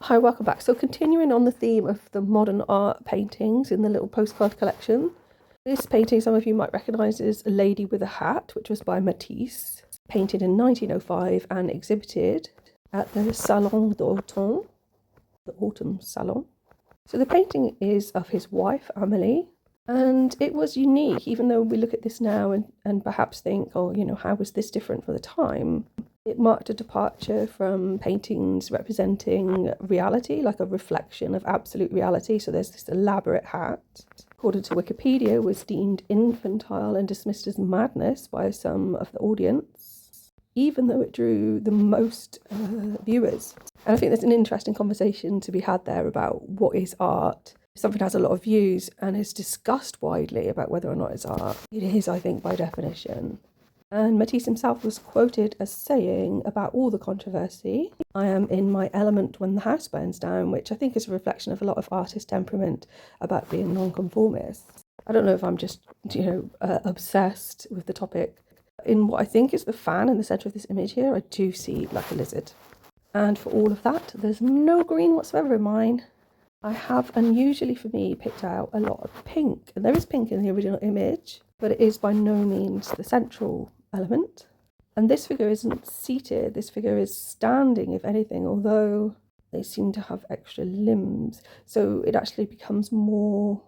Hi, welcome back. So continuing on the theme of the modern art paintings in the little postcard collection. This painting some of you might recognise is A Lady with a Hat, which was by Matisse, painted in 1905 and exhibited at the Salon d'Automne, the Autumn Salon. So the painting is of his wife, Amélie, and it was unique, even though we look at this now and perhaps think, oh, you know, how was this different for the time? It marked a departure from paintings representing reality, like a reflection of absolute reality. So there's this elaborate hat, according to Wikipedia, was deemed infantile and dismissed as madness by some of the audience, even though it drew the most viewers. And I think there's an interesting conversation to be had there about what is art. Something has a lot of views and is discussed widely about whether or not it's art. It is, I think, by definition. And Matisse himself was quoted as saying about all the controversy, "I am in my element when the house burns down," which I think is a reflection of a lot of artist temperament about being nonconformist. I don't know if I'm just, obsessed with the topic. In what I think is the fan in the centre of this image here, I do see like a lizard. And for all of that, there's no green whatsoever in mine. I have unusually for me picked out a lot of pink, and there is pink in the original image, but it is by no means the central element. And this figure isn't seated, this figure is standing, if anything, although they seem to have extra limbs. So it actually becomes more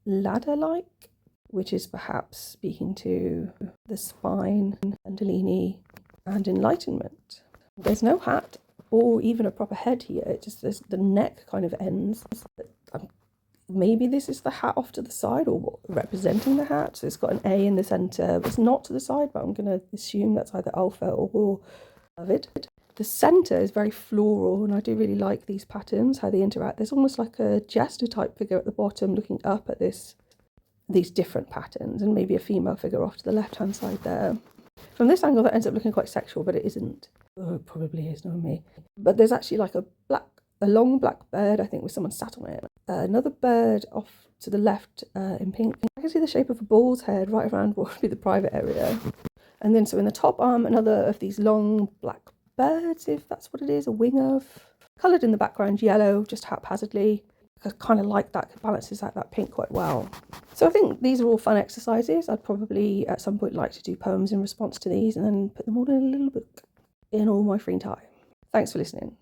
ladder-like, which is perhaps speaking to the spine, Kundalini, and enlightenment. There's no hat or even a proper head here. It just, the neck kind of ends. Maybe this is the hat off to the side or representing the hat. So it's got an A in the centre. It's not to the side, but I'm going to assume that's either alpha or beloved. The centre is very floral, and I do really like these patterns, how they interact. There's almost like a jester type figure at the bottom looking up at these different patterns, and maybe a female figure off to the left-hand side there. From this angle, that ends up looking quite sexual, but it isn't. Oh, it probably is, not me. But there's actually like a long black bird, I think, with someone sat on it. Another bird off to the left in pink. I can see the shape of a bull's head right around what would be the private area. And then so in the top arm, another of these long black birds, if that's what it is, a wing of. Coloured in the background yellow, just haphazardly. I kind of like that, it balances out that pink quite well. So I think these are all fun exercises. I'd probably at some point like to do poems in response to these and then put them all in a little book in all my free time. Thanks for listening.